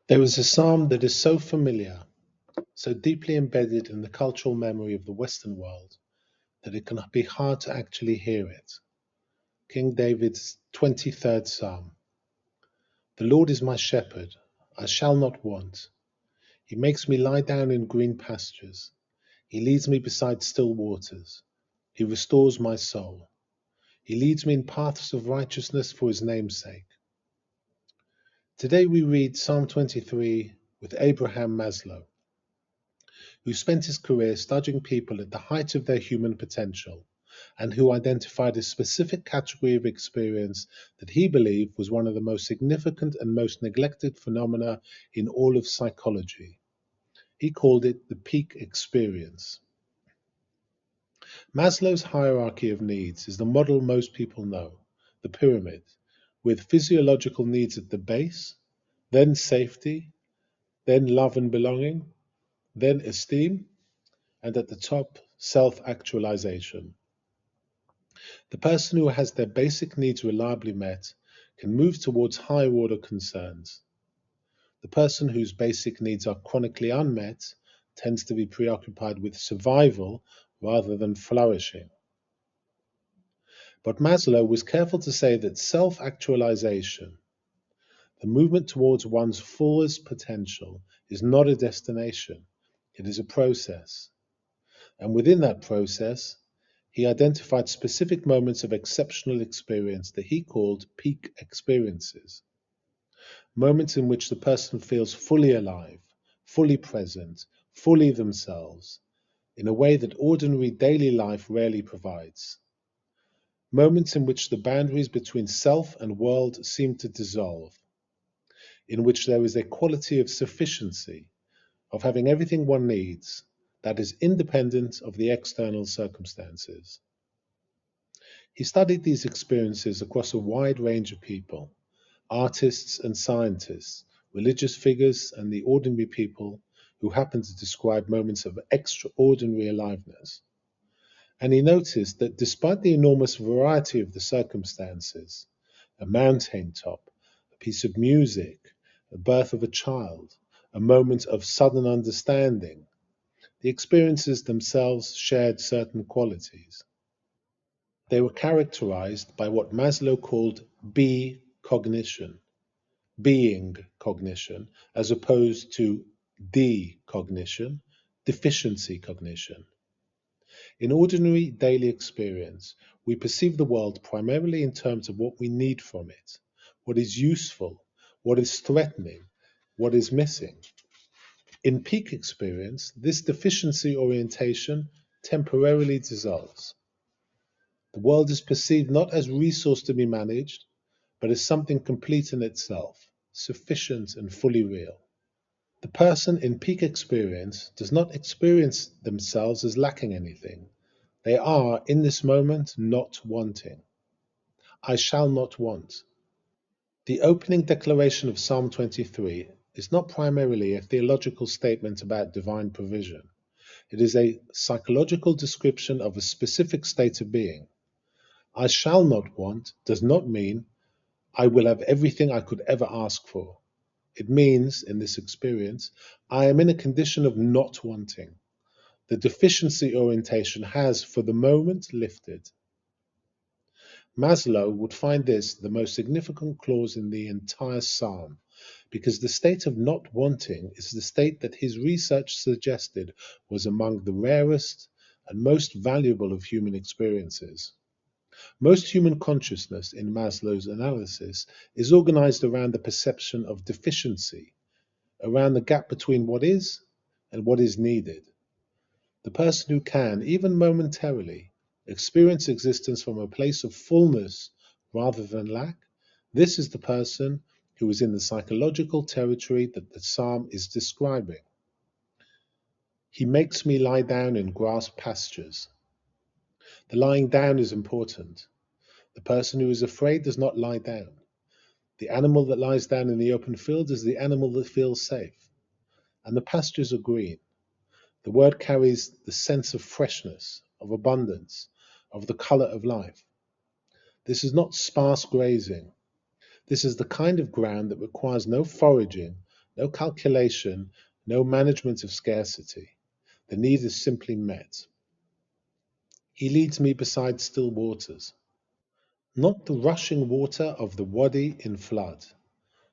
There is a psalm that is so familiar, so deeply embedded in the cultural memory of the Western world, that it can be hard to actually hear it. King David's 23rd Psalm. The Lord is my shepherd, I shall not want. He makes me lie down in green pastures. He leads me beside still waters. He restores my soul. He leads me in paths of righteousness for his name's sake. Today we read Psalm 23 with Abraham Maslow, who spent his career studying people at the height of their human potential, and who identified a specific category of experience that he believed was one of the most significant and most neglected phenomena in all of psychology. He called it the peak experience. Maslow's hierarchy of needs is the model most people know, the pyramid, with physiological needs at the base, then safety, then love and belonging, then esteem, and at the top, self-actualization. The person who has their basic needs reliably met can move towards higher order concerns. The person whose basic needs are chronically unmet tends to be preoccupied with survival rather than flourishing. But Maslow was careful to say that self-actualization, the movement towards one's fullest potential, is not a destination, it is a process. And within that process, he identified specific moments of exceptional experience that he called peak experiences. Moments in which the person feels fully alive, fully present, fully themselves, in a way that ordinary daily life rarely provides. Moments in which the boundaries between self and world seem to dissolve, in which there is a quality of sufficiency, of having everything one needs, that is independent of the external circumstances. He studied these experiences across a wide range of people, artists and scientists, religious figures, and the ordinary people who happen to describe moments of extraordinary aliveness. And he noticed that despite the enormous variety of the circumstances, a mountain top, a piece of music, the birth of a child, a moment of sudden understanding, the experiences themselves shared certain qualities. They were characterized by what Maslow called be cognition, being cognition, as opposed to decognition, deficiency cognition. In ordinary daily experience, we perceive the world primarily in terms of what we need from it, what is useful, what is threatening, what is missing. In peak experience, this deficiency orientation temporarily dissolves. The world is perceived not as resource to be managed, but as something complete in itself, sufficient and fully real. The person in peak experience does not experience themselves as lacking anything. They are, in this moment, not wanting. I shall not want. The opening declaration of Psalm 23 is not primarily a theological statement about divine provision. It is a psychological description of a specific state of being. I shall not want does not mean I will have everything I could ever ask for. It means, in this experience, I am in a condition of not wanting. The deficiency orientation has, for the moment, lifted. Maslow would find this the most significant clause in the entire psalm, because the state of not wanting is the state that his research suggested was among the rarest and most valuable of human experiences. Most human consciousness, in Maslow's analysis, is organized around the perception of deficiency, around the gap between what is and what is needed. The person who can, even momentarily, experience existence from a place of fullness rather than lack, this is the person who is in the psychological territory that the psalm is describing. He makes me lie down in grass pastures. The lying down is important. The person who is afraid does not lie down. The animal that lies down in the open field is the animal that feels safe. And the pastures are green. The word carries the sense of freshness, of abundance, of the color of life. This is not sparse grazing. This is the kind of ground that requires no foraging, No calculation, no management of scarcity. The need is simply met. He leads me beside still waters, not the rushing water of the wadi in flood,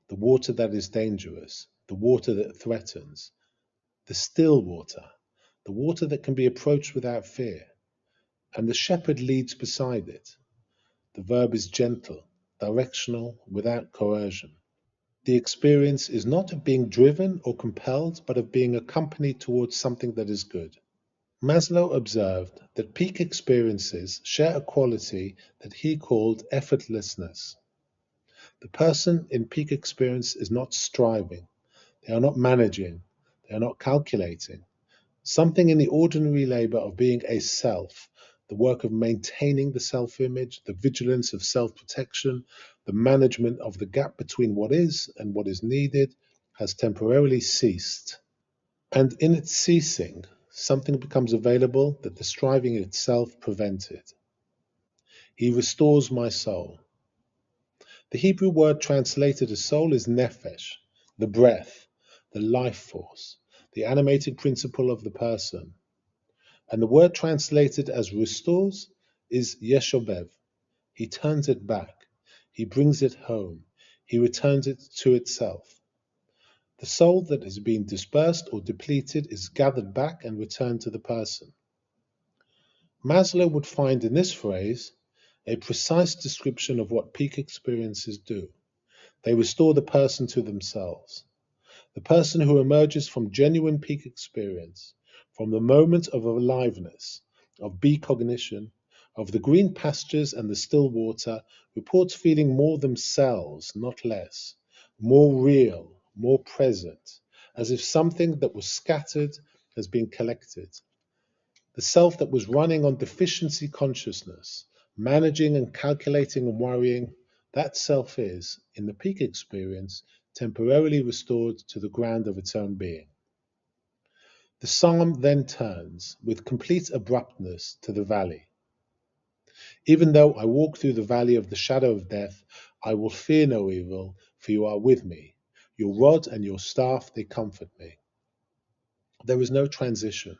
the water that is dangerous, the water that threatens, the still water, the water that can be approached without fear, and the shepherd leads beside it. The verb is gentle, directional, without coercion. The experience is not of being driven or compelled, but of being accompanied towards something that is good. Maslow observed that peak experiences share a quality that he called effortlessness. The person in peak experience is not striving, they are not managing, they are not calculating. Something in the ordinary labor of being a self, the work of maintaining the self-image, the vigilance of self-protection, the management of the gap between what is and what is needed, has temporarily ceased. And in its ceasing, something becomes available that the striving itself prevented. He restores my soul. The Hebrew word translated as soul is nephesh, the breath, the life force, the animating principle of the person. And the word translated as restores is yeshobev. He turns it back. He brings it home. He returns it to itself. The soul that has been dispersed or depleted is gathered back and returned to the person. Maslow would find in this phrase a precise description of what peak experiences do. They restore the person to themselves. The person who emerges from genuine peak experience, from the moment of aliveness, of cognition, of the green pastures and the still water, reports feeling more themselves, not less, more real, more present, as if something that was scattered has been collected. The self that was running on deficiency consciousness, managing and calculating and worrying, that self is, in the peak experience, temporarily restored to the ground of its own being. The psalm then turns, with complete abruptness, to the valley. Even though I walk through the valley of the shadow of death, I will fear no evil, for you are with me. Your rod and your staff, they comfort me. There is no transition.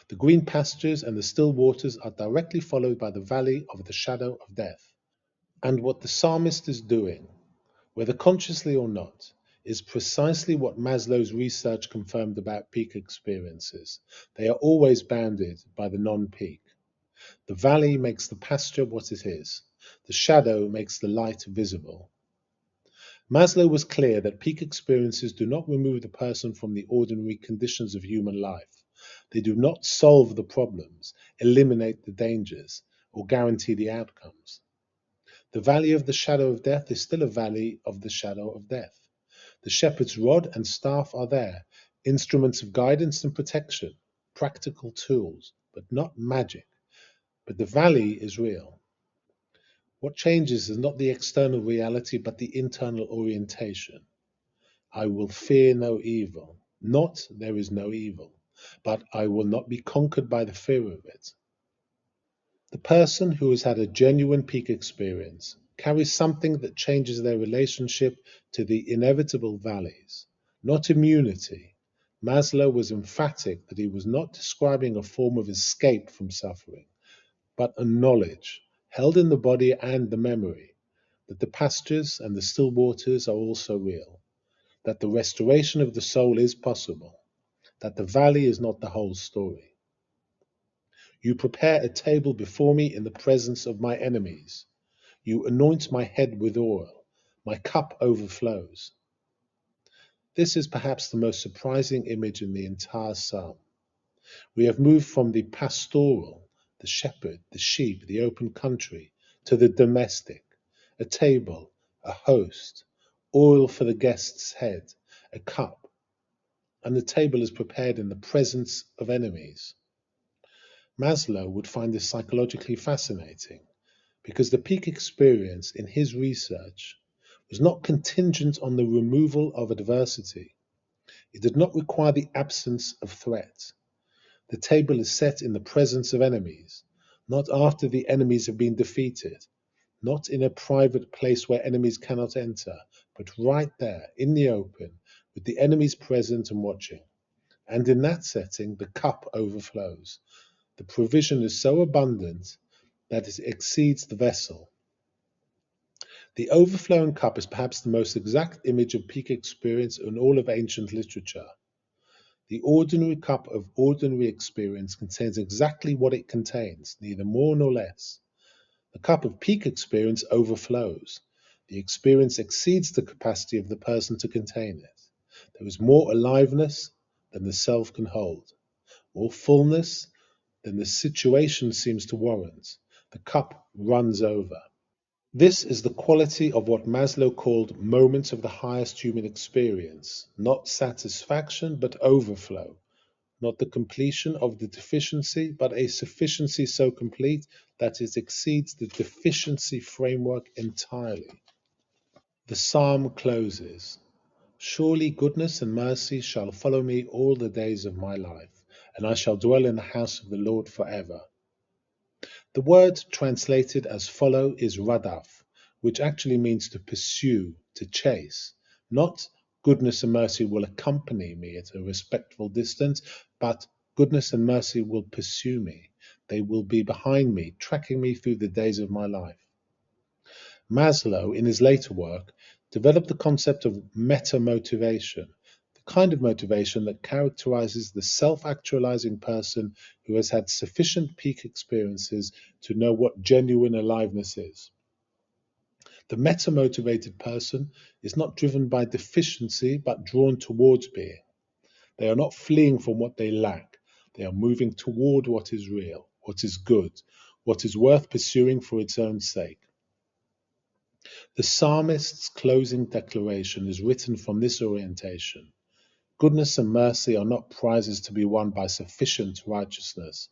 The green pastures and the still waters are directly followed by the valley of the shadow of death. And what the psalmist is doing, whether consciously or not, is precisely what Maslow's research confirmed about peak experiences. They are always bounded by the non-peak. The valley makes the pasture what it is. The shadow makes the light visible. Maslow was clear that peak experiences do not remove the person from the ordinary conditions of human life. They do not solve the problems, eliminate the dangers, or guarantee the outcomes. The valley of the shadow of death is still a valley of the shadow of death. The shepherd's rod and staff are there, instruments of guidance and protection, practical tools, but not magic. But the valley is real. What changes is not the external reality, but the internal orientation. I will fear no evil. Not there is no evil, but I will not be conquered by the fear of it. The person who has had a genuine peak experience carries something that changes their relationship to the inevitable valleys, not immunity. Maslow was emphatic that he was not describing a form of escape from suffering, but a knowledge held in the body and the memory that the pastures and the still waters are also real, that the restoration of the soul is possible, that the valley is not the whole story. You prepare a table before me in the presence of my enemies. You anoint my head with oil. My cup overflows. This is perhaps the most surprising image in the entire psalm. We have moved from the pastoral, the shepherd, the sheep, the open country, to the domestic, a table, a host, oil for the guest's head, a cup, and the table is prepared in the presence of enemies. Maslow would find this psychologically fascinating because the peak experience in his research was not contingent on the removal of adversity. It did not require the absence of threat. The table is set in the presence of enemies, not after the enemies have been defeated, not in a private place where enemies cannot enter, but right there in the open, with the enemies present and watching. And in that setting, the cup overflows. The provision is so abundant that it exceeds the vessel. The overflowing cup is perhaps the most exact image of peak experience in all of ancient literature. The ordinary cup of ordinary experience contains exactly what it contains, neither more nor less. The cup of peak experience overflows. The experience exceeds the capacity of the person to contain it. There is more aliveness than the self can hold, more fullness than the situation seems to warrant. The cup runs over. This is the quality of what Maslow called moments of the highest human experience, not satisfaction but overflow, not the completion of the deficiency, but a sufficiency so complete that it exceeds the deficiency framework entirely. The psalm closes, "Surely goodness and mercy shall follow me all the days of my life, and I shall dwell in the house of the Lord forever." The word translated as follow is radaf, which actually means to pursue, to chase. Not goodness and mercy will accompany me at a respectful distance, but goodness and mercy will pursue me. They will be behind me, tracking me through the days of my life. Maslow, in his later work, developed the concept of meta-motivation, the kind of motivation that characterizes the self-actualizing person who has had sufficient peak experiences to know what genuine aliveness is. The meta-motivated person is not driven by deficiency, but drawn towards being. They are not fleeing from what they lack. They are moving toward what is real, what is good, what is worth pursuing for its own sake. The psalmist's closing declaration is written from this orientation. Goodness and mercy are not prizes to be won by sufficient righteousness.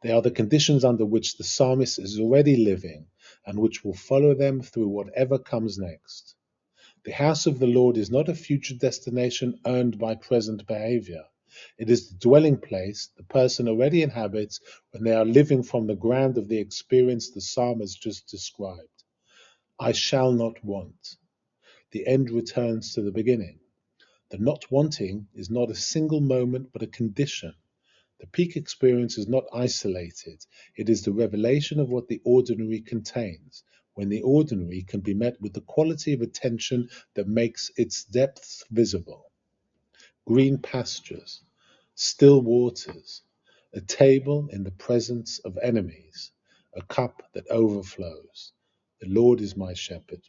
They are the conditions under which the psalmist is already living and which will follow them through whatever comes next. The house of the Lord is not a future destination earned by present behavior. It is the dwelling place the person already inhabits when they are living from the ground of the experience the psalmist just described. I shall not want. The end returns to the beginning. The not wanting is not a single moment, but a condition. The peak experience is not isolated. It is the revelation of what the ordinary contains, when the ordinary can be met with the quality of attention that makes its depths visible. Green pastures, still waters, a table in the presence of enemies, a cup that overflows. The Lord is my shepherd.